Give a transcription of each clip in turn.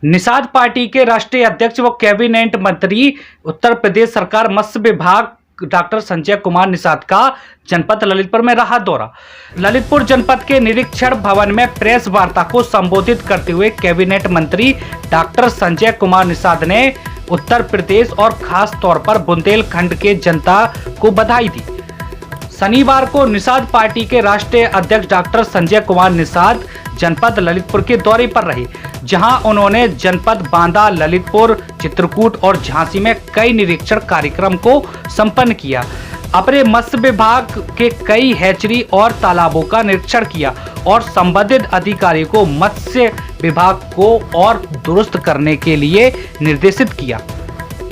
Nishad party के राष्ट्रीय अध्यक्ष व कैबिनेट मंत्री उत्तर प्रदेश सरकार मत्स्य विभाग डॉक्टर संजय कुमार निषाद का जनपद ललितपुर में रहा दौरा। ललितपुर जनपद के निरीक्षण भवन में प्रेस वार्ता को संबोधित करते हुए कैबिनेट मंत्री डॉक्टर संजय कुमार निषाद ने उत्तर प्रदेश और खास तौर पर बुंदेलखंड के जनता को बधाई दी। शनिवार को निषाद पार्टी के राष्ट्रीय अध्यक्ष डॉक्टर संजय कुमार निषाद जनपद ललितपुर के दौरे पर रहे, जहां उन्होंने जनपद बांदा, ललितपुर, चित्रकूट और झांसी में कई निरीक्षण कार्यक्रम को संपन्न किया। अपने मत्स्य विभाग के कई हैचरी और तालाबों का निरीक्षण किया और संबंधित अधिकारियों को मत्स्य विभाग को और दुरुस्त करने के लिए निर्देशित किया।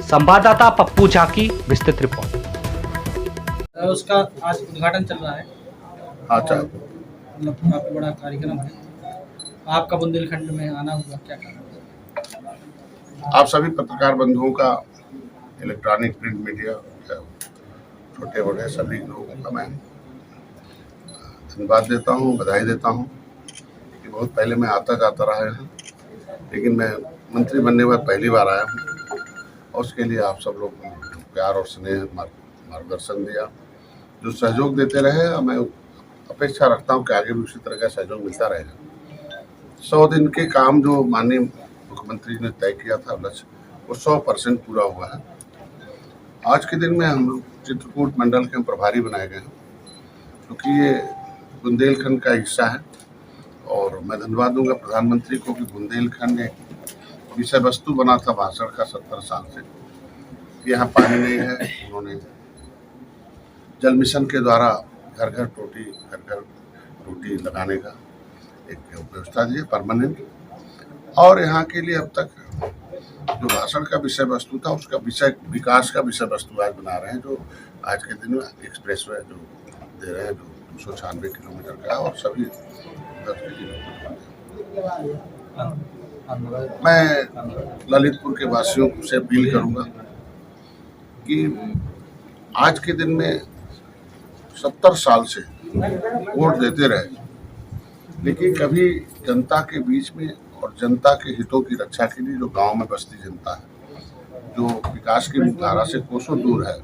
संवाददाता पप्पू झा की विस्तृत रिपोर्ट। उसका आज उद्घाटन चल रहा है। अच्छा, मतलब काफी बड़ा कार्यक्रम है। आपका बुंदेलखंड में आना हुआ, क्या कारण है? आप सभी पत्रकार बंधुओं का, इलेक्ट्रॉनिक प्रिंट मीडिया, छोटे बड़े सभी लोगों का मैं धन्यवाद देता हूँ, बधाई देता हूँ कि बहुत पहले मैं आता जाता रहा हूँ, लेकिन मैं मंत्री बनने के बाद पहली बार आया हूँ और उसके लिए आप सब लोग प्यार और स्नेह मार्गदर्शन दिया, जो सहयोग देते रहे। और मैं अपेक्षा रखता हूँ कि आगे भी उसी तरह का सहयोग मिलता रहेगा। 100 दिन के काम जो माननीय मुख्यमंत्री ने तय किया था लक्ष्य, वो 100% पूरा हुआ है। आज के दिन में हम लोग चित्रकूट मंडल के प्रभारी बनाए गए हैं, क्योंकि ये बुंदेलखंड का हिस्सा है। और मैं धन्यवाद दूंगा प्रधानमंत्री को कि बुंदेलखंड एक विषय वस्तु बना था भाषण का 70 साल से। यहाँ पानी नहीं है, उन्होंने जल मिशन के द्वारा घर घर रोटी लगाने का एक व्यवस्था दी है परमानेंट। और यहाँ के लिए अब तक जो भाषण का विषय वस्तु था, उसका विकास का विषय वस्तु आज बना रहे हैं, जो आज के दिन में एक्सप्रेस वे जो दे रहे हैं, जो 296 किलोमीटर का और सभी 10 किलोमीटर। मैं ललितपुर के वासियों से अपील करूंगा कि आज के दिन में 70 साल से वोट देते रहे, लेकिन कभी जनता के बीच में और जनता के हितों की रक्षा के लिए जो गांव में बसती जनता है, जो विकास की मुख्यधारा से कोसों दूर है,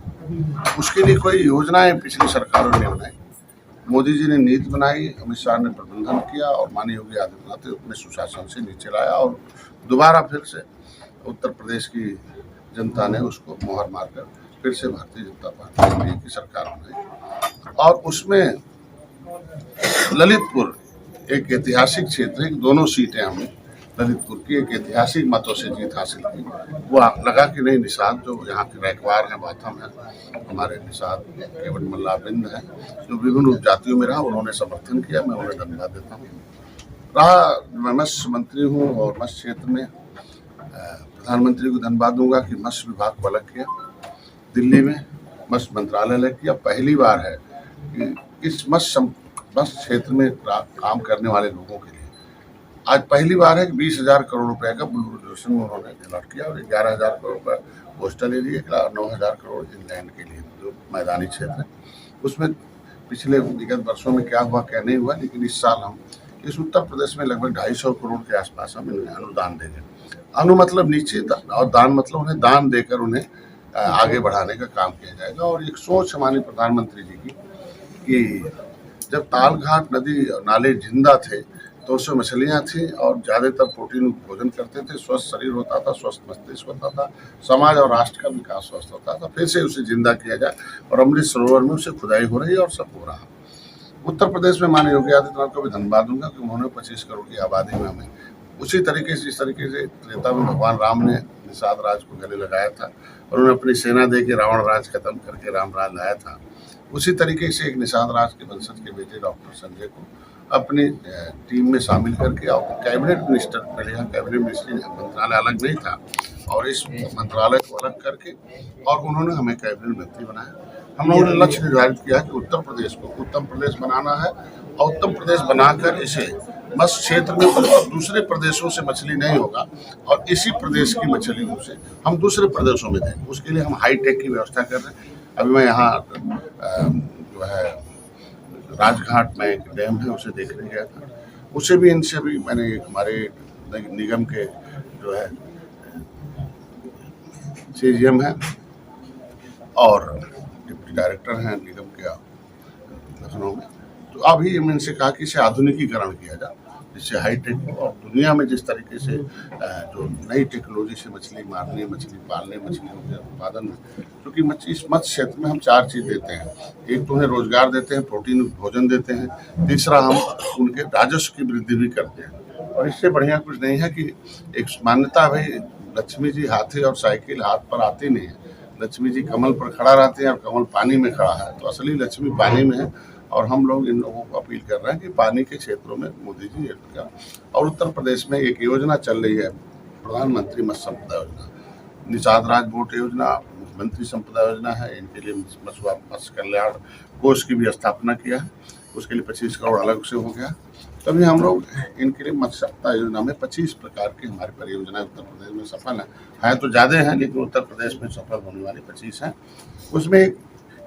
उसके लिए कोई योजनाएं पिछली सरकारों ने बनाई। मोदी जी ने नीति बनाई, अमित शाह ने प्रबंधन किया और माननीय योगी आदित्यनाथ ने अपने सुशासन से नीचे लाया और दोबारा फिर से उत्तर प्रदेश की जनता ने उसको मोहर मारकर फिर से भारतीय जनता पार्टी की सरकार बनाई। और उसमें ललितपुर एक ऐतिहासिक क्षेत्र है। दोनों सीटें हमने ललितपुर की एक ऐतिहासिक मतों से जीत हासिल की। वो लगा कि नहीं, निषाद जो यहाँ के रैकवार हैं, बाथम है, हमारे निषाद केवट मल्लाबिंद है, जो विभिन्न उपजातियों में रहा, उन्होंने समर्थन किया। मैं उन्हें धन्यवाद देता हूँ। मैं मत्स्य मंत्री हूँ और मत्स्य क्षेत्र में प्रधानमंत्री को धन्यवाद दूंगा कि मत्स्य विभाग को अलग किया, दिल्ली में मत्स्य मंत्रालय अलग किया। पहली बार है कि इस मत्स्य क्षेत्र में काम करने वाले लोगों के लिए आज पहली बार है कि 20,000 करोड़ रुपए का ब्लू रेवोल्यूशन में उन्होंने अलॉट किया और 11,000 करोड़ रुपए कोस्टल एरिया, 9,000 करोड़ इनलैंड के लिए जो मैदानी क्षेत्र है। उसमें पिछले विगत वर्षों में क्या हुआ क्या नहीं हुआ, लेकिन इस साल हम इस उत्तर प्रदेश में लगभग 250 करोड़ के आसपास हम इन्हें अनुदान देंगे। अनु मतलब नीचे और दान मतलब उन्हें दान देकर उन्हें आगे बढ़ाने का काम किया जाएगा। और एक सोच हमारे प्रधानमंत्री जी की कि जब तालघाट नदी नाले जिंदा थे तो उसमें मछलियाँ थी और ज़्यादातर प्रोटीन भोजन करते थे, स्वस्थ शरीर होता था, स्वस्थ मस्तिष्क होता था, समाज और राष्ट्र का विकास स्वस्थ होता था। फिर से उसे जिंदा किया जाए और अमृत सरोवर में उसे खुदाई हो रही है और सब हो रहा। उत्तर प्रदेश में माननीय योगी आदित्यनाथ को भी धन्यवाद दूंगा कि उन्होंने 25 करोड़ की आबादी में हमें उसी तरीके से, इस तरीके से त्रेता में भगवान राम ने निषाद राज को गले लगाया था और उन्होंने अपनी सेना दे के रावण राज खत्म करके राम राज लाया था। उसी तरीके से एक निषाद राज के वंशज के बेटे डॉक्टर संजय को अपनी टीम में शामिल करके और कैबिनेट मिनिस्टर, पहले यहाँ कैबिनेट मिनिस्ट्री मंत्रालय अलग नहीं था और इस मंत्रालय को अलग करके और उन्होंने हमें कैबिनेट मंत्री बनाया। हम लोगों ने लक्ष्य निर्धारित किया कि उत्तर प्रदेश को उत्तम प्रदेश बनाना है और उत्तम प्रदेश बनाकर इसे मत्स्य क्षेत्र में दूसरे प्रदेशों से मछली नहीं होगा और इसी प्रदेश की मछलियों से हम दूसरे प्रदेशों में देंगे। उसके लिए हम हाईटेक की व्यवस्था कर रहे हैं। अभी मैं यहाँ जो है राजघाट में एक डैम है, उसे देखने गया था उसे भी इनसे भी मैंने हमारे निगम के जो है सीजीएम है और डिप्टी डायरेक्टर हैं निगम के लखनऊ में, तो अभी मैंने इनसे कहा कि इसे आधुनिकीकरण किया जाए, जिससे हाईटेक हो। और दुनिया में जिस तरीके से जो नई टेक्नोलॉजी से मछली मारने, मछली पालने, मछलियों के उत्पादन में, क्योंकि इस मत्स्य क्षेत्र में हम 4 चीज़ देते हैं। एक तो उन्हें रोजगार देते हैं, प्रोटीन भोजन देते हैं, तीसरा हम उनके राजस्व की वृद्धि भी करते हैं। और इससे बढ़िया कुछ नहीं है कि एक मान्यता भाई लक्ष्मी जी हाथी और साइकिल हाथ पर आती नहीं है, लक्ष्मी जी कमल पर खड़ा रहते हैं और कमल पानी में खड़ा है, तो असली लक्ष्मी पानी में है। और हम लोग इन लोगों को अपील कर रहे हैं कि पानी के क्षेत्रों में मोदी जी का, और उत्तर प्रदेश में एक योजना चल रही है प्रधानमंत्री मत्स्य संपदा योजना, निषाद राज बोट योजना, मुख्यमंत्री संपदा योजना है। इनके लिए मत्स्य कल्याण कोष की भी स्थापना किया है, उसके लिए 25 करोड़ अलग से हो गया। तभी हम लोग इनके लिए मत्स्य संपदा योजना में 25 प्रकार की हमारी परियोजनाएं उत्तर प्रदेश में सफल हैं तो ज़्यादा हैं, लेकिन उत्तर प्रदेश में सफल होने वाली 25 हैं। उसमें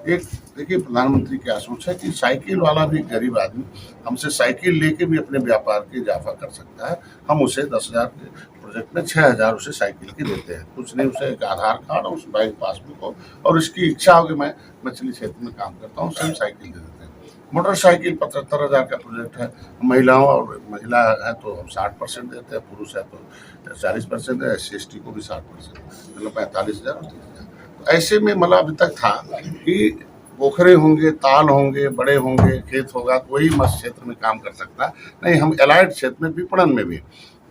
एक देखिए प्रधानमंत्री की आशंसा है कि साइकिल वाला भी गरीब आदमी हमसे साइकिल लेके भी अपने व्यापार के इजाफा कर सकता है। हम उसे 10,000 के प्रोजेक्ट में 6,000 उसे साइकिल की देते हैं, कुछ नहीं, उसे एक आधार कार्ड और उस बैंक पासबुक हो, और उसकी इच्छा हो कि मैं मछली क्षेत्र में काम करता हूँ, उसे हम साइकिल दे देते हैं। मोटरसाइकिल 75,000 का प्रोजेक्ट है, महिलाओं और महिला है तो हम 60% देते हैं, पुरुष है तो 40% है, SC/ST को भी 60%, मतलब 45,000 और 30,000। तो ऐसे में मतलब अभी तक था कि पोखरे होंगे, ताल होंगे, बड़े होंगे, खेत होगा तो वही मत्स्य क्षेत्र में काम कर सकता है। नहीं, हम एलाइड क्षेत्र में विपणन में भी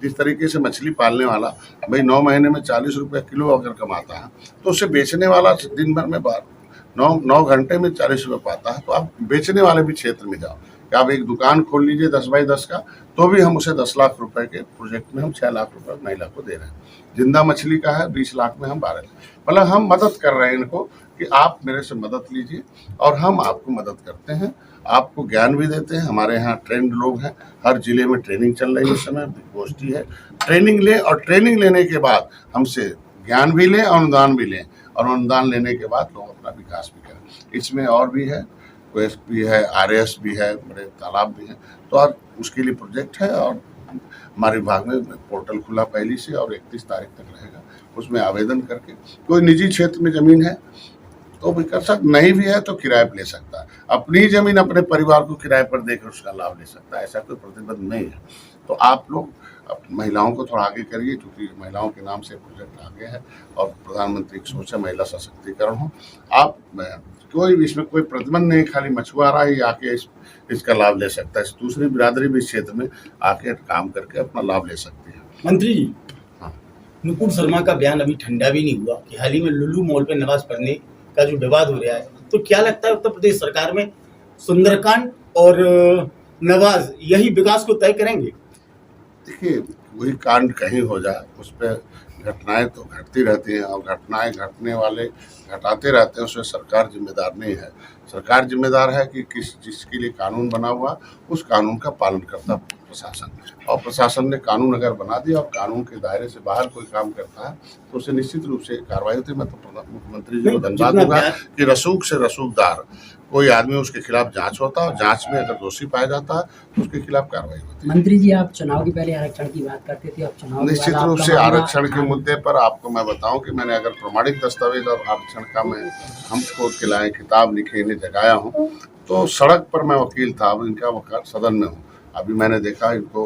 जिस तरीके से मछली पालने वाला भाई 9 महीने में 40 रुपये किलो अगर कमाता है, तो उसे बेचने वाला दिन भर में 9 घंटे में 40 रुपये पाता है। तो आप बेचने वाले भी क्षेत्र में जाओ कि आप एक दुकान खोल लीजिए 10 बाई 10 का, तो भी हम उसे 10 लाख रुपए के प्रोजेक्ट में हम 6 लाख रुपए महिला को दे रहे हैं। जिंदा मछली का है 20 लाख में हम 12 लाख, मतलब हम मदद कर रहे हैं इनको कि आप मेरे से मदद लीजिए और हम आपको मदद करते हैं, आपको ज्ञान भी देते हैं। हमारे यहाँ ट्रेंड लोग हैं, हर जिले में ट्रेनिंग चल रही है, इस समय गोष्ठी है, ट्रेनिंग लें और ट्रेनिंग लेने के बाद हमसे ज्ञान भी लें और अनुदान भी लें, और अनुदान लेने के बाद लोग अपना विकास भी करें। इसमें और भी है, क्वेस्ट भी है, RS भी है, बड़े तालाब भी हैं, तो और उसके लिए प्रोजेक्ट है। और हमारे विभाग में पोर्टल खुला पहली से और 31 तारीख तक रहेगा, उसमें आवेदन करके कोई निजी क्षेत्र में ज़मीन है तो भी कर सकता, नहीं भी है तो किराए पर ले सकता है, अपनी ज़मीन अपने परिवार को किराए पर देकर उसका लाभ ले सकता है, ऐसा कोई प्रतिबंध नहीं है। तो आप लोग महिलाओं को थोड़ा आगे करिए, क्योंकि महिलाओं के नाम से प्रोजेक्ट आगे है और प्रधानमंत्री की सोच है महिला सशक्तिकरण हो। आप कोई भी इसमें कोई प्रतिबंध नहीं, खाली मछुआरा ही आके इसका लाभ ले सकता है, दूसरी बिरादरी भी इस क्षेत्र में आके काम करके अपना लाभ ले सकती है। मंत्री जी, नुपुर शर्मा का बयान अभी ठंडा भी नहीं हुआ कि हाल ही में लुलु मॉल पे नमाज पढ़ने का जो विवाद हो रहा है, तो क्या लगता है उत्तर प्रदेश सरकार में सुंदरकांड और नवाज यही विकास को तय करेंगे? देखिए, वही कांड कहीं हो जाए, उस पर घटनाएं तो घटती रहती हैं और घटनाएं घटने वाले घटाते रहते हैं, उसमें सरकार जिम्मेदार नहीं है। सरकार जिम्मेदार है कि जिसके लिए कानून बना हुआ उस कानून का पालन करता प्रशासन, और प्रशासन ने कानून अगर बना दिया और कानून के दायरे से बाहर कोई काम करता है तो उसे निश्चित रूप से कार्रवाई होती है। मैं तो मुख्यमंत्री जी को धन्यवाद दूंगा कि रसूख से रसूखदार कोई आदमी, उसके खिलाफ जांच होता है और जांच में अगर दोषी पाया जाता है तो उसके खिलाफ कार्रवाई होती है। मंत्री जी, आप चुनाव के पहले आरक्षण की बात करते थे, अब चुनाव निश्चित रूप से आरक्षण के मुद्दे पर आपको मैं बताऊं कि मैंने अगर प्रमाणिक दस्तावेज और आरक्षण का मैं हम खोज के लाए, किताब लिखे, इन्हें जगाया हूं, तो सड़क पर मैं वकील था, अब इनका वकाल सदन में हूँ। अभी मैंने देखा इनको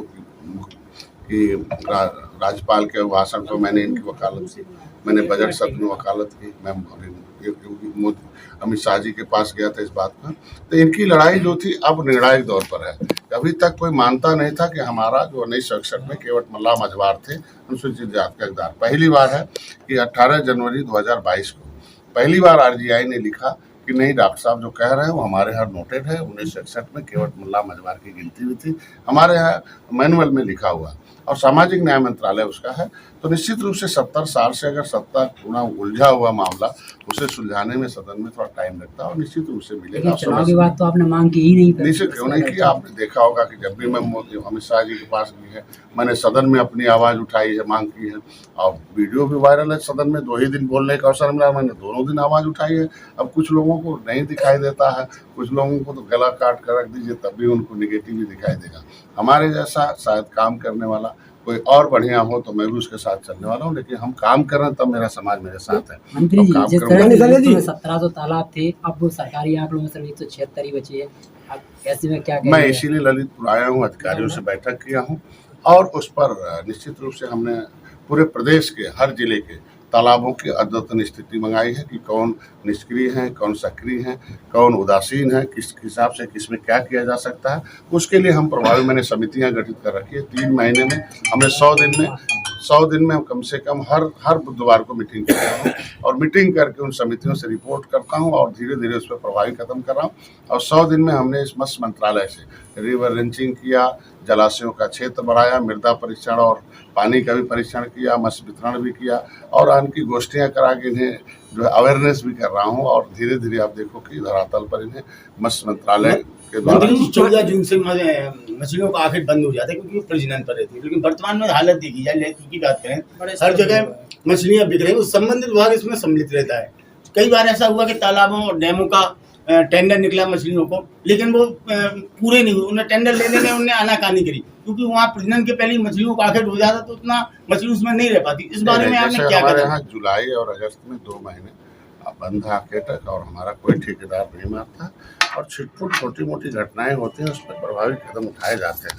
कि राज्यपाल के भाषण को मैंने इनकी वकालत की, मैंने बजट सत्र में वकालत की, मैं अमित शाह जी के पास गया था इस बात पर। तो इनकी लड़ाई जो थी अब निर्णायक दौर पर है। अभी तक कोई मानता नहीं था कि हमारा जो 1967 में केवट मल्ला मझवार थे अनुसूचित जाति का हकदार। पहली बार है कि 18 जनवरी 2022 को पहली बार RGI ने लिखा कि नहीं, डॉक्टर साहब जो कह रहे हैं वो हमारे यहाँ नोटेड है, 1961 में केवट मल्ला मझवार की गिनती हुई थी, हमारे यहाँ मैनुअल में लिखा हुआ और सामाजिक न्याय मंत्रालय उसका है। तो तो निश्चित रूप से 70 साल से अगर सत्ता पूरा उलझा हुआ मामला उसे सुलझाने में सदन में थोड़ा टाइम लगता है और निश्चित रूप से मिलेगा। लेकिन चुनाव के बाद तो आपने मांग की ही नहीं। निश्चित क्यों नहीं किया, आपने देखा होगा कि जब भी मैं मोदी अमित शाह जी के पास गई है मैंने सदन में अपनी आवाज़ उठाई है, मांग की है और वीडियो भी वायरल है। सदन में 2 ही दिन बोलने का अवसर मिला, मैंने दोनों दिन आवाज़ उठाई है। अब कुछ लोगों को नहीं दिखाई देता है, कुछ लोगों को तो गला काट कर रख दीजिए तब भी उनको निगेटिव ही दिखाई देगा। हमारे जैसा शायद काम करने वाला कोई और बढ़िया हो तो मैं भी उसके साथ चलने वाला हूँ, लेकिन हम काम कर रहे हैं तब मेरा समाज मेरे साथ है। मंत्री जी, काम जिस करूंगा। तरह से 1700 तालाब थे, अब वो सरकारी आंकड़ों में सिर्फ 176 ही बचे हैं। अब ऐसे में क्या मैं करेंगे? इसीलिए ललितपुर आया हूँ, अधिकारियों से बैठक किया हूँ और उस पर निश्चित रूप से हमने पूरे प्रदेश के हर जिले के तालाबों की अद्यतन स्थिति मंगाई है कि कौन निष्क्रिय हैं, कौन सक्रिय हैं, कौन उदासीन है, किस हिसाब से किसमें क्या किया जा सकता है। उसके लिए हम प्रभावी मैंने समितियां गठित कर रखी है। 3 महीने में हमने 100 दिन में हम कम से कम हर बुधवार को मीटिंग करता हूँ और मीटिंग करके उन समितियों से रिपोर्ट करता हूँ और धीरे धीरे उस पर प्रभावी खत्म कर रहा हूँ। और 100 दिन में हमने इस मत्स्य मंत्रालय से रिवर रेंचिंग किया, जलाशयों का क्षेत्र बढ़ाया, मृदा परीक्षण और पानी का भी परीक्षण किया, मत्स्य वितरण भी किया और उनकी गोष्ठियाँ करा के इन्हें जो है अवेयरनेस भी कर रहा हूँ और धीरे धीरे आप देखो कि धरातल पर इन्हें मत्स्य मंत्रालय के द्वारा। मंत्री जी 14 जून से मछलियों का आखिर बंद हो जाता है क्योंकि प्रजनन पर रहती है, लेकिन वर्तमान में हालत देखी जाए लहसुन की बात करें हर जगह मछलियां बिक रही है, उस संबंधित विभाग इसमें सम्मिलित रहता है। कई बार ऐसा हुआ कि तालाबों और डैमों का टेंडर निकला मछलियों को, लेकिन वो पूरे नहीं हुए, उन्हें टेंडर लेने में उन्हें आनाकानी करी क्योंकि वहाँ प्रजनन के पहले मछलियों का आखिर हो जाता तो उतना मछली उसमें नहीं रह पाती। इस बारे में आपने क्या हमारे करा? यहाँ जुलाई और अगस्त में 2 महीने बंद था केटक और हमारा कोई ठेकेदार नहीं मारता और छिटपुट छोटी मोटी घटनाएं होती हैं, उस पर प्रभावी कदम उठाए जाते हैं।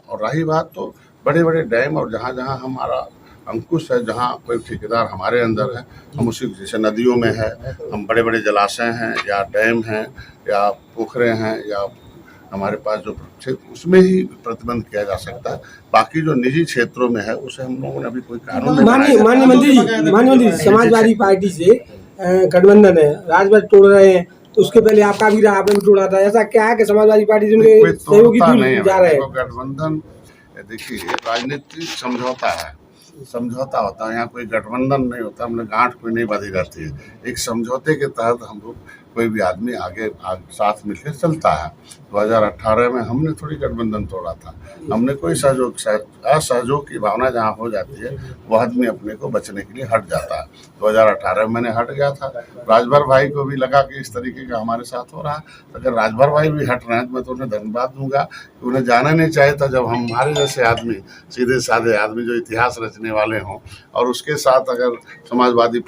और रही बात तो बड़े बड़े डैम और जहाँ जहाँ हमारा अंकुश है, जहाँ कोई ठेकेदार हमारे अंदर है, हम उसी जैसे नदियों में है, हम बड़े बड़े जलाशय हैं या डैम हैं या पोखरे हैं या हमारे पास जो क्षेत्र उसमें ही प्रतिबंध किया जा सकता है। बाकी जो निजी क्षेत्रों में है उसे हम लोगों ने अभी कोई कानून नहीं बनाया। माननीय मंत्री जी, समाजवादी पार्टी से गठबंधन है, राजभर तोड़ रहे हैं, तो उसके पहले आपका भी रहा, आपने भी तोड़ा था। ऐसा क्या है कि समाजवादी पार्टी से उनके सहयोगी दूर जा रहे हैं? गठबंधन देखिए राजनीतिक समझौता है, समझौता होता है, यहाँ कोई गठबंधन नहीं होता, हमने गांठ कोई नहीं बांधी जाती है। एक समझौते के तहत हम लोग कोई भी आदमी आगे साथ मिलकर चलता है। 2018 में हमने थोड़ी गठबंधन तोड़ा था, हमने कोई असहयोग की भावना जहाँ हो जाती है वो आदमी अपने को बचने के लिए हट जाता है। 2018 में मैंने हट गया था, राजभर भाई को भी लगा कि इस तरीके का हमारे साथ हो रहा है। अगर राजभर भाई भी हट रहे हैं तो मैं तो उन्हें धन्यवाद दूंगा कि उन्हें जाना नहीं चाहिए था। जब हमारे जैसे आदमी, सीधे साधे आदमी जो इतिहास रचने वाले हों और उसके साथ अगर समाजवादी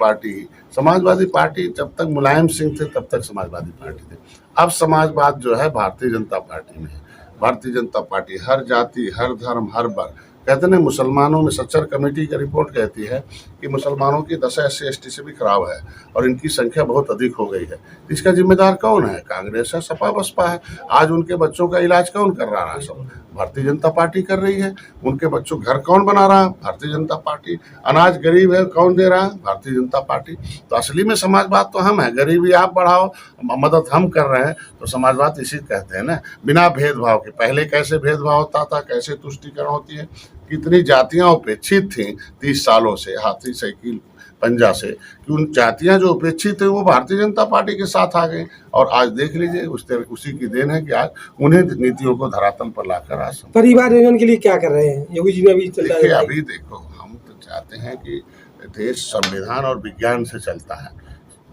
पार्टी जब तक मुलायम सिंह थे तब तक समाजवादी पार्टी थी। अब समाजवाद जो है भारतीय जनता पार्टी में है। भारतीय जनता पार्टी हर जाति, हर धर्म, हर वर्ग, कहते हैं मुसलमानों में सच्चर कमेटी की रिपोर्ट कहती है कि मुसलमानों की दशा SC/ST से भी खराब है और इनकी संख्या बहुत अधिक हो गई है। इसका जिम्मेदार कौन है? कांग्रेस है, सपा बसपा है। आज उनके बच्चों का इलाज कौन कर रहा है? सब भारतीय जनता पार्टी कर रही है। उनके बच्चों घर कौन बना रहा है? भारतीय जनता पार्टी। अनाज गरीब है, कौन दे रहा है? भारतीय जनता पार्टी। तो असली में समाजवाद तो हम है, गरीबी आप बढ़ाओ, मदद हम कर रहे हैं, तो समाजवाद इसी कहते हैं ना, बिना भेदभाव के। पहले कैसे भेदभाव होता था, कैसे तुष्टीकरण होती है, कितनी जातियां उपेक्षित थीं 30 सालों से, हाथी साइकिल पंजा से, कि उन जातियां जो उपेक्षित थे वो भारतीय जनता पार्टी के साथ आ गए। और आज देख लीजिए उसी की देन है कि आज उन्हें नीतियों को धरातल पर लाकर आज परिवार नियोजन के लिए क्या कर रहे हैं योगी जी ने? अभी चलता है, अभी देखो, हम तो चाहते हैं कि देश संविधान और विज्ञान से चलता है।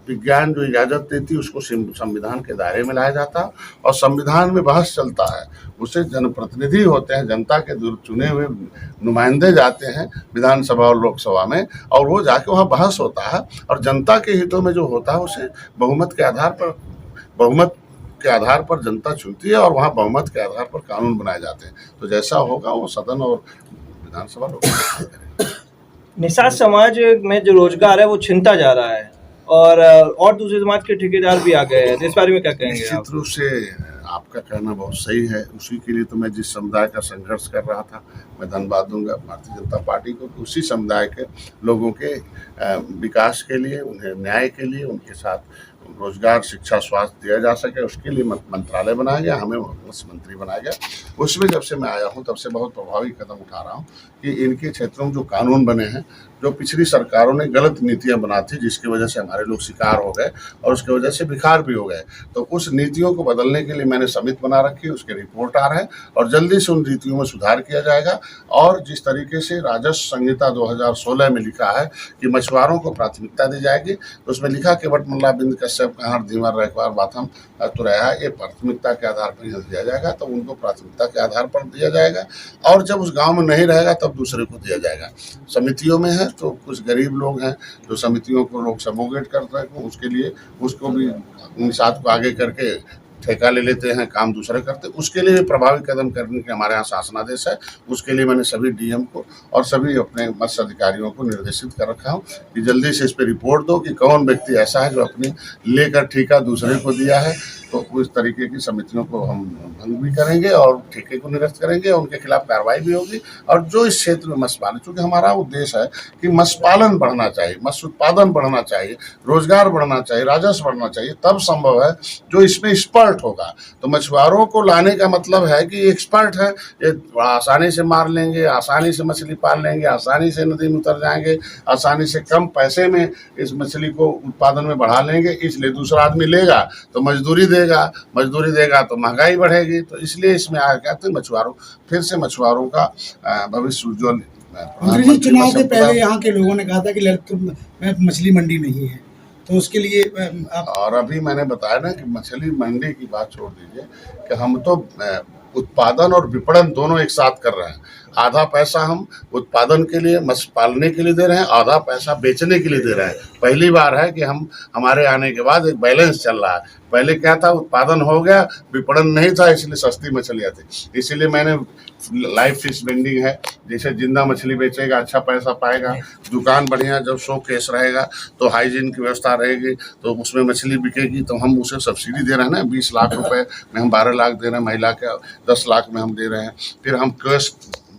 विज्ञान जो इजाज़त देती है उसको संविधान के दायरे में लाया जाता और संविधान में बहस चलता है। उसे जनप्रतिनिधि होते हैं, जनता के चुने हुए नुमाइंदे जाते हैं विधानसभा और लोकसभा में, और वो जाके वहाँ बहस होता है और जनता के हितों में जो होता है उसे बहुमत के आधार पर जनता चुनती है और वहाँ बहुमत के आधार पर कानून बनाए जाते हैं। तो जैसा होगा वो सदन और विधानसभा लोकसभा करेंगे। निषाद समाज में जो रोजगार है वो छिनता जा रहा है और दूसरे समाज के ठेकेदार भी आ गए हैं, इस बारे में क्या कहेंगे आप? निश्चित रूप से आपका कहना बहुत सही है। उसी के लिए तो मैं जिस समुदाय का संघर्ष कर रहा था, मैं धन्यवाद दूंगा भारतीय जनता पार्टी को, उसी समुदाय के लोगों के विकास के लिए, उन्हें न्याय के लिए, उनके साथ रोजगार, शिक्षा, स्वास्थ्य दिया जा सके, उसके लिए मंत्रालय बनाया गया, हमें मत्स्य मंत्री बनाया गया। उसमें जब से मैं आया हूँ तब से बहुत प्रभावी कदम उठा रहा हूँ कि इनके क्षेत्रों में जो कानून बने हैं, जो पिछली सरकारों ने गलत नीतियां बना थी, जिसकी वजह से हमारे लोग शिकार हो गए और उसकी वजह से भिखार भी हो गए, तो उस नीतियों को बदलने के लिए मैंने समिति बना रखी है, उसके रिपोर्ट आ रहे हैं और जल्दी से उन नीतियों में सुधार किया जाएगा। और जिस तरीके से राजस्व संहिता 2016 में लिखा है कि मछुआरों को प्राथमिकता दी जाएगी, तो उसमें लिखा कि वट मल्ला बिंद कश्यप कहार धीवर रखवार बाथम तो रहा, ये प्राथमिकता के आधार पर दिया जाएगा, तो उनको प्राथमिकता के आधार पर दिया जाएगा और जब उस गाँव में नहीं रहेगा तब दूसरे को दिया जाएगा। समितियों में है तो कुछ गरीब लोग हैं जो समितियों को लोग सबोगेट करते हैं, उसके लिए उसको भी निषाद को आगे करके ठेका ले लेते हैं, काम दूसरे करते हैं, उसके लिए प्रभावी कदम करने के हमारे यहाँ शासनादेश है। उसके लिए मैंने सभी डीएम को और सभी अपने मत्स्य अधिकारियों को निर्देशित कर रखा हूँ कि जल्दी से इस पर रिपोर्ट दो कि कौन व्यक्ति ऐसा है जो अपनी लेकर ठेका दूसरे को दिया है, तो उस तरीके की समितियों को हम भंग भी करेंगे और ठेके को निरस्त करेंगे, उनके खिलाफ कार्रवाई भी होगी। और जो इस क्षेत्र में मत्स्य पालन, चूँकि हमारा उद्देश्य है कि मत्स्य पालन बढ़ना चाहिए, मत्स्य उत्पादन बढ़ना चाहिए, रोजगार बढ़ना चाहिए, राजस्व बढ़ना चाहिए, तब संभव है जो इसमें एक्सपर्ट होगा। तो मछुआरों को लाने का मतलब है कि एक्सपर्ट है, ये आसानी से मार लेंगे, आसानी से मछली पाल लेंगे, आसानी से नदी में उतर जाएंगे, आसानी से कम पैसे में इस मछली को उत्पादन में बढ़ा लेंगे, इसलिए दूसरा आदमी लेगा तो मजदूरी देगा तो महंगाई बढ़ेगी। तो इसलिए इसमें आ कहते हैं मछुआरों, फिर से मछुआरों का भविष्य उज्ज्वल। मंत्री जी, चुनाव से पहले यहाँ के लोगों ने कहा था कि ललितपुर में मछली मंडी नहीं है, तो उसके लिए आप। और अभी मैंने बताया ना कि मछली मंडी की बात छोड़ दीजिए कि हम तो उत्पादन और विपणन दोनों एक साथ कर रहे हैं। आधा पैसा हम उत्पादन के लिए, मत्स्य पालने के लिए दे रहे हैं, आधा पैसा बेचने के लिए दे रहे हैं। पहली बार है कि हमारे आने के बाद एक बैलेंस चल रहा है। पहले क्या था, उत्पादन हो गया, विपणन नहीं था, इसलिए सस्ती मछलियाँ थी। इसीलिए मैंने लाइव फिश वेंडिंग है, जैसे जिंदा मछली बेचेगा अच्छा पैसा पाएगा, दुकान बढ़िया जब शो केस रहेगा तो हाइजीन की व्यवस्था रहेगी, तो उसमें मछली बिकेगी, तो हम उसे सब्सिडी दे रहे हैं ना। 20 लाख रुपए में हम 12 लाख दे रहे हैं, महिला के 10 लाख में हम दे रहे हैं। फिर हम कैश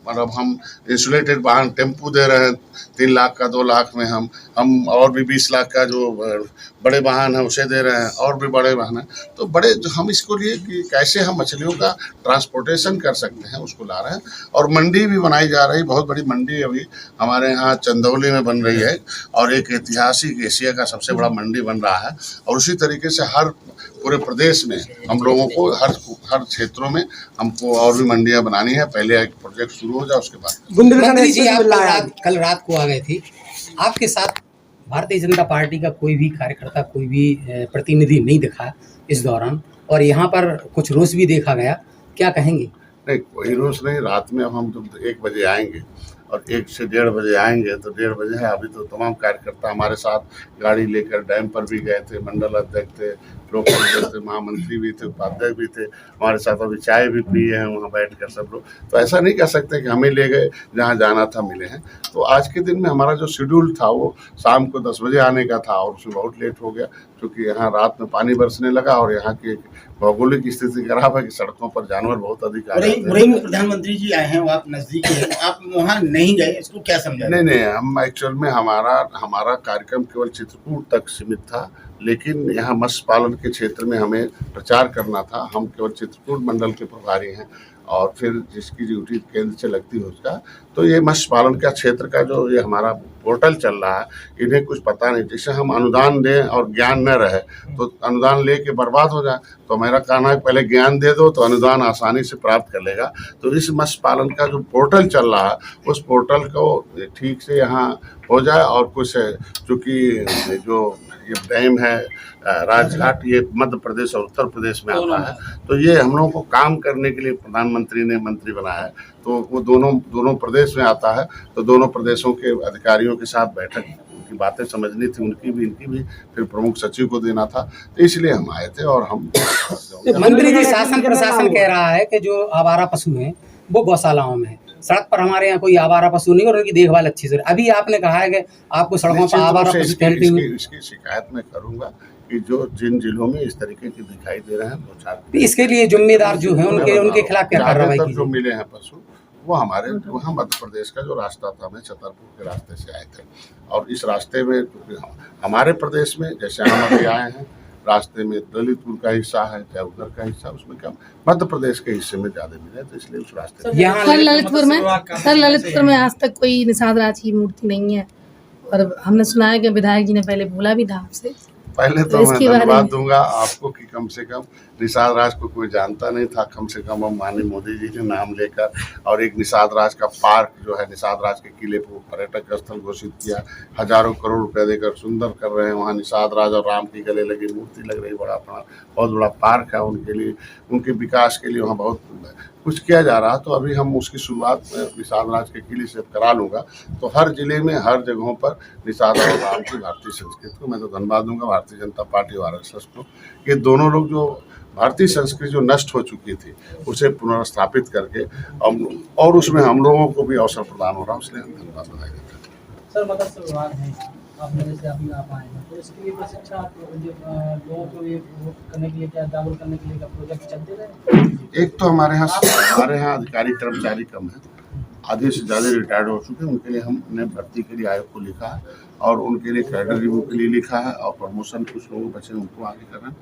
मतलब हम इंसुलेटेड वाहन टेम्पू दे रहे हैं 3 लाख का, 2 लाख में हम और भी 20 लाख का जो बड़े वाहन है उसे दे रहे हैं, और भी बड़े वाहन हैं। तो बड़े जो हम इसको लिए कि कैसे हम मछलियों का ट्रांसपोर्टेशन कर सकते हैं उसको ला रहे हैं। और मंडी भी बनाई जा रही, बहुत बड़ी मंडी अभी हमारे यहाँ चंदौली में बन रही है और एक ऐतिहासिक एशिया का सबसे बड़ा मंडी बन रहा है। और उसी तरीके से हर पूरे प्रदेश में हम लोगों को हर क्षेत्रों में हमको और भी मंडियां बनानी है। पहले एक प्रोजेक्ट शुरू हो जाए, उसके बाद। मंत्री जी, आप कल रात को आ गए थे, आपके साथ भारतीय जनता पार्टी का कोई भी कार्यकर्ता, कोई भी प्रतिनिधि नहीं दिखा इस दौरान, और यहाँ पर कुछ रोष भी देखा गया, क्या कहेंगे? नहीं, कोई रोष नहीं। रात में हम जब 1 बजे आएंगे और 1 से 1:30 बजे आएंगे, तो 1:30 बजे है। अभी तो तमाम कार्यकर्ता हमारे साथ गाड़ी लेकर डैम पर भी गए थे, मंडल अध्यक्ष थे, लोक थे, महामंत्री भी थे, उपाध्यक्ष भी थे हमारे साथ। अभी चाय भी पिए हैं वहाँ बैठ कर सब लोग। तो ऐसा नहीं कह सकते कि हमें ले गए, जहाँ जाना था मिले हैं। तो आज के दिन में हमारा जो शेड्यूल था वो शाम को 10 बजे आने का था और उसमें बहुत लेट हो गया, क्योंकि यहाँ रात में पानी बरसने लगा और यहाँ की भौगोलिक स्थिति खराब है कि सड़कों पर जानवर बहुत अधिक आ जाते हैं। प्रधानमंत्री जी आए हैं, वो आप नजदीक हैं, आप वहाँ नहीं गए, इसको क्या समझा? नहीं, हम एक्चुअल में हमारा कार्यक्रम केवल चित्रकूट तक सीमित था, लेकिन यहाँ मत्स्य पालन के क्षेत्र में हमें प्रचार करना था। हम केवल चित्रकूट मंडल के प्रभारी हैं और फिर जिसकी ड्यूटी केंद्र से लगती है उसका। तो ये मत्स्य पालन का क्षेत्र का जो ये हमारा पोर्टल चल रहा है, इन्हें कुछ पता नहीं। जैसे हम अनुदान दें और ज्ञान न रहे तो अनुदान लेके बर्बाद हो जाए। तो मेरा कहना है पहले ज्ञान दे दो तो अनुदान आसानी से प्राप्त कर लेगा। तो इस मत्स्य पालन का जो पोर्टल चल रहा है, उस पोर्टल को ठीक से यहाँ हो जाए। और कुछ चूँकि जो ये डैम है राजघाट, ये मध्य प्रदेश और उत्तर प्रदेश में आता है, तो ये हम लोगों को काम करने के लिए प्रधानमंत्री ने मंत्री बनाया है। तो वो दोनों प्रदेश में आता है, तो दोनों प्रदेशों के अधिकारियों के साथ बैठक, उनकी बातें समझनी थी, उनकी भी इनकी भी, फिर प्रमुख सचिव को देना था, तो इसलिए हम आए थे। और हम मंत्री जी, शासन प्रशासन कह रहा है कि जो आवारा पशु हैं वो गौशालाओं में है, सड़क पर हमारे यहाँ कोई आवारा पशु नहीं और उनकी देखभाल अच्छी से। अभी आपने कहा है कि आपको सड़कों पर आवारा पशु टहलते हुए, इसकी शिकायत मैं करूंगा कि जो जिन जिलों में इस तरीके के दिखाई दे रहे हैं 2-4, इसके लिए जिम्मेदार जो है उनके खिलाफ क्या कार्रवाई की? जो मिले हैं पशु वो हमारे वहाँ मध्य प्रदेश का जो रास्ता था, मैं छतरपुर के रास्ते से आए थे। और इस रास्ते में हमारे प्रदेश में जैसे हम अभी आए हैं, रास्ते में ललितपुर का हिस्सा है, चाहे उधर का हिस्सा, उसमें क्या मध्य प्रदेश के हिस्से में ज्यादा मिले, तो इसलिए उस रास्ते में यहाँ सर ललितपुर में आज तक कोई निषाद राज की मूर्ति नहीं है, और हमने सुना है कि विधायक जी ने पहले बोला भी था आपसे। पहले तो मैं धन्यवाद दूंगा आपको कि कम से कम निषाद राज को कोई जानता नहीं था, कम से कम हम माननीय मोदी जी ने नाम लेकर और एक निषाद राज का पार्क जो है निषाद राज के किले को पर्यटक स्थल घोषित किया, हजारों करोड़ रुपए देकर सुंदर कर रहे हैं। वहाँ निषाद राज और राम की गले लगी मूर्ति लग रही, बहुत बड़ा पार्क है उनके लिए, उनके विकास के लिए वहाँ बहुत कुछ किया जा रहा। तो अभी हम उसकी शुरुआत निषाद राज के किले से करा लूँगा, तो हर जिले में हर जगहों पर निषाद और राम की भारतीय संस्कृति को मैं तो धन्यवाद दूंगा भारतीय जनता पार्टी और RSS को। ये दोनों लोग जो भारतीय संस्कृति जो नष्ट हो चुकी थी उसे पुनर्स्थापित करके और उसमें हम लोगों को भी अवसर प्रदान हो रहा है, इसलिए हम धन्यवाद बधाई देते हैं। सर मत्स्य विभाग है, आपने जैसे अभी आप आए हैं, तो इसके लिए प्रशिक्षण लोगों को ये करने के लिए क्या जागरूक करने के लिए क्या प्रोजेक्ट चलते रहे? एक तो हमारे यहाँ अधिकारी कर्मचारी कम है, आधे से ज़्यादा रिटायर्ड हो चुके हैं, उनके लिए हमने भर्ती के लिए आयोग को लिखा है और उनके लिए कैडर रिव्यू के लिए लिखा है और प्रमोशन कुछ लोग बचे उनको आगे करना,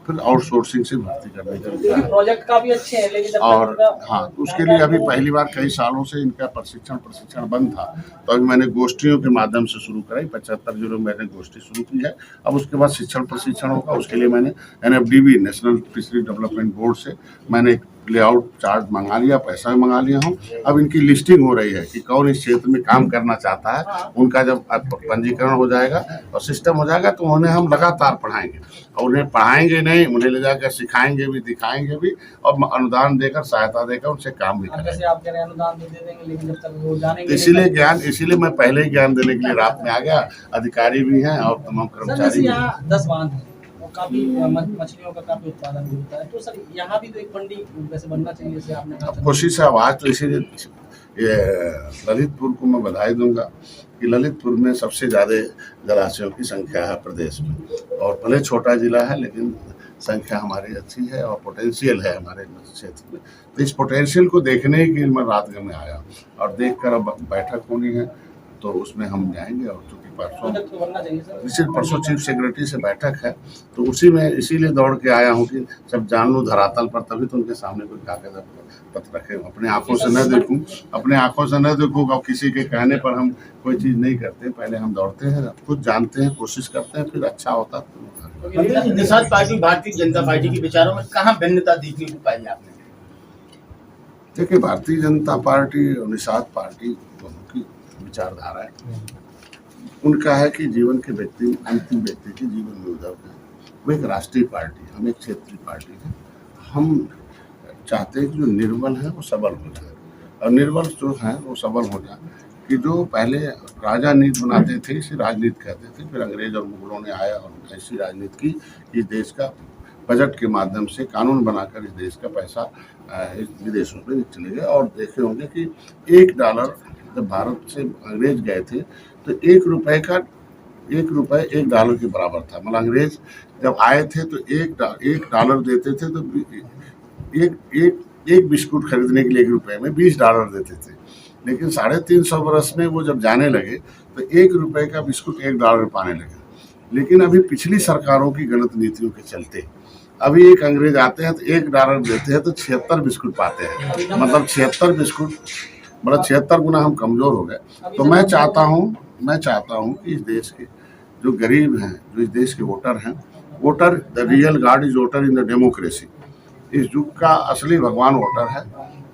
फिर आउटसोर्सिंग से भर्ती करने का लिखा है। प्रोजेक्ट काफी अच्छे हैं, लेकिन और हाँ, तो उसके लिए अभी पहली बार कई सालों से इनका प्रशिक्षण बंद था, तो अभी मैंने गोष्ठियों के माध्यम से शुरू कराई, 75 जिलों में मैंने गोष्ठी शुरू की है। अब उसके बाद प्रशिक्षण होगा, उसके लिए मैंने NFDB national fishery development board से मैंने लेआउट चार्ज मंगा लिया, पैसा भी मंगा लिया हूँ। अब इनकी लिस्टिंग हो रही है कि कौन इस क्षेत्र में काम करना चाहता है, उनका जब पंजीकरण हो जाएगा और सिस्टम हो जाएगा तो उन्हें हम लगातार पढ़ाएंगे, और उन्हें पढ़ाएंगे नहीं, उन्हें ले जाकर सिखाएंगे भी, दिखाएंगे भी और अनुदान देकर सहायता देकर उनसे काम भी करेंगे। आप कह रहे हैं अनुदान दे देंगे, लेकिन जब तक वो जानेंगे इसीलिए मैं पहले ही ज्ञान देने के लिए रात में आ गया। अधिकारी भी हैं और तमाम कर्मचारी। यहाँ 10 बांध है, काफी मछलियों का काफी उत्पादन भी होता है, तो सर यहाँ भी तो एक मंडी वैसे बनना चाहिए, जैसे आपने कहा। कोशिश है आवाज, तो इसीलिए ये ललितपुर को मैं बधाई दूंगा कि ललितपुर में सबसे ज़्यादा जलाशयों की संख्या है प्रदेश में, और भले छोटा जिला है लेकिन संख्या हमारी अच्छी है और पोटेंशियल है हमारे क्षेत्र में। तो इस पोटेंशियल को देखने के लिए मैं रात में आया और देखकर अब बैठक होनी है तो उसमें हम जाएंगे। और चूँकि परसों चीफ सेक्रेटरी से बैठक है तो उसी में इसीलिए दौड़ के आया हूँ कि सब जान लूँ धरातल पर, तभी तो उनके सामने कोई कागज पत्र रखे। अपने आंखों से न देखूँ और किसी के कहने पर हम कोई चीज़ नहीं करते, पहले हम दौड़ते हैं, खुद जानते हैं, कोशिश करते हैं, फिर अच्छा होता है। निषाद पार्टी भारतीय जनता पार्टी के विचारों में कहाँ भिन्नता देखने को पाई आपने? देखिए, भारतीय जनता पार्टी और निषाद पार्टी दोनों की विचारधारा है। उनका है कि जीवन के अंतिम व्यक्ति के जीवन में उधर है, वो एक राष्ट्रीय पार्टी, हम एक क्षेत्रीय पार्टी है। हम चाहते हैं कि जो निर्बल है वो सबल हो जाए, और निर्बल जो है वो सबल हो जाए। कि जो पहले राजा नीति बनाते थे इसे राजनीति कहते थे, फिर अंग्रेज और मुगलों ने आया और ऐसी राजनीति की इस देश का बजट के माध्यम से कानून बनाकर इस देश का पैसा विदेशों में चले गए। और देखे होंगे कि $1 जब भारत से अंग्रेज गए थे तो $1 $1 के बराबर था। मतलब अंग्रेज जब आए थे तो $1 देते थे, तो एक बिस्कुट खरीदने के लिए $1 में $20 देते थे। लेकिन 350 वर्ष में वो जब जाने लगे तो $1 का बिस्कुट $1 पाने लगे। लेकिन अभी पिछली सरकारों की गलत नीतियों के चलते अभी एक अंग्रेज आते हैं तो $1 देते हैं तो 76 बिस्कुट पाते हैं। मतलब 76 बिस्कुट, मतलब 76 गुना हम कमजोर हो गए। तो मैं चाहता हूँ कि इस देश के जो गरीब हैं, जो इस देश के वोटर हैं, voter the real God is voter in the democracy. इस युग का असली भगवान वोटर है,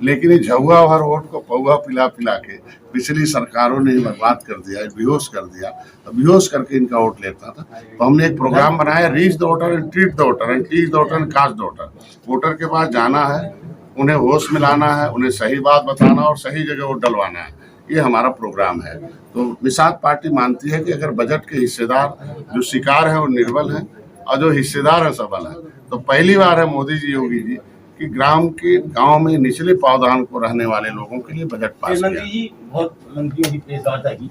लेकिन ये झुआ भर वोट को पौवा पिला के पिछली सरकारों ने बर्बाद कर दिया, बेहोश कर दिया। बेहोश करके इनका वोट लेता था। तो हमने एक प्रोग्राम बनाया, reach the voter and treat the voter and teach the voter and cast the voter. Voter के पास जाना है, उन्हें होश में लाना है, उन्हें सही बात बताना और सही जगह वोट डलवाना है। ये हमारा प्रोग्राम है। तो निषाद पार्टी मानती है कि अगर बजट के हिस्सेदार जो शिकार है वो निर्बल हैं और जो हिस्सेदार है सबल है, तो पहली बार है मोदी जी, योगी जी कि गांव में निचले पावदान को रहने वाले लोगों के लिए बजट पास किया। मंत्री जी बहुत मंत्रियों की प्रेस वार्ता की।